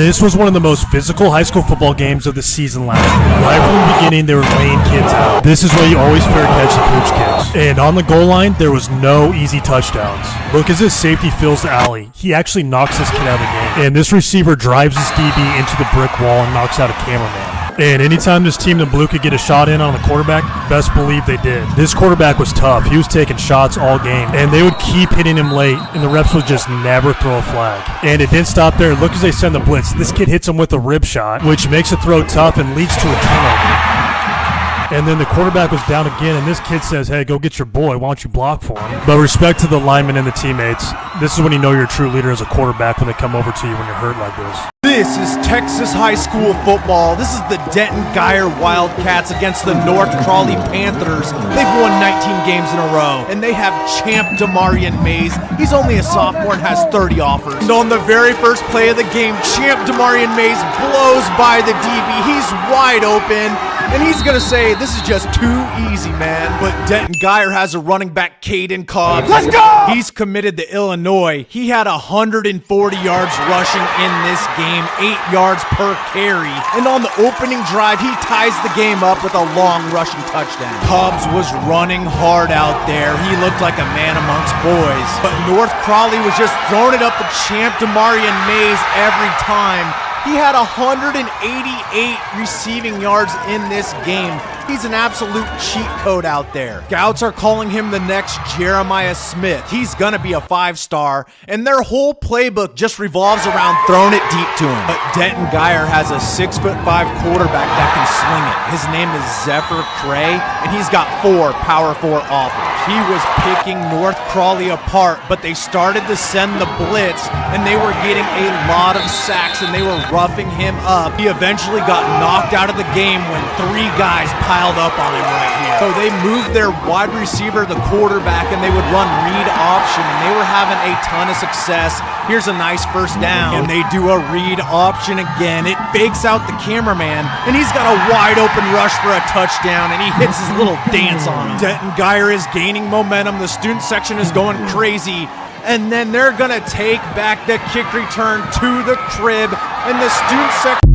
This was one of the most physical high school football games of the season last year. Right from the beginning, they were laying kids out. This is why you always fair catch the pooch kids. And on the goal line, there was no easy touchdowns. Look as his safety fills the alley. He actually knocks this kid out of the game. And this receiver drives his DB into the brick wall and knocks out a cameraman. And anytime this team in blue could get a shot in on the quarterback, best believe they did. This quarterback was tough. He was taking shots all game. And they would keep hitting him late, and the refs would just never throw a flag. And it didn't stop there. Look as they send the blitz. This kid hits him with a rib shot, which makes the throw tough and leads to a turnover. And then the quarterback was down again, and this kid says, hey, go get your boy. Why don't you block for him? But respect to the linemen and the teammates. This is when you know you're a true leader as a quarterback, when they come over to you when you're hurt like this. This is Texas high school football. This is the Denton Guyer Wildcats against the North Crawley Panthers. They've won 19 games in a row, and they have champ Demarion Mays. He's only a sophomore and has 30 offers. And on the very first play of the game, champ Demarion Mays blows by the DB. He's wide open, and he's going to say, this is just too easy, man. But Denton Guyer has a running back, Caden Cobbs. Let's go! He's committed to Illinois. He had 140 yards rushing in this game, 8 yards per carry. And on the opening drive, he ties the game up with a long rushing touchdown. Cobbs was running hard out there. He looked like a man amongst boys. But North Crawley was just throwing it up to champ Demarion Mays every time. He had 188 receiving yards in this game. He's an absolute cheat code out there. Scouts are calling him the next Jeremiah Smith. He's gonna be a 5-star, and their whole playbook just revolves around throwing it deep to him. But Denton Guyer has a 6'5" quarterback that can sling it. His name is Zephyr Cray, and he's got 4 Power 4 offers. He was picking North Crawley apart, but they started to send the blitz, and they were getting a lot of sacks, and they were roughing him up. He eventually got knocked out of the game when 3 guys piled up on him right here. So they moved their wide receiver, the quarterback, and they would run read option, and they were having a ton of success. Here's a nice first down, and they do a read option again. It fakes out the cameraman, and he's got a wide open rush for a touchdown, and he hits his little dance on him. Denton Guyer is gaining momentum. The student section is going crazy. And then they're going to take back the kick return to the crib, and the student section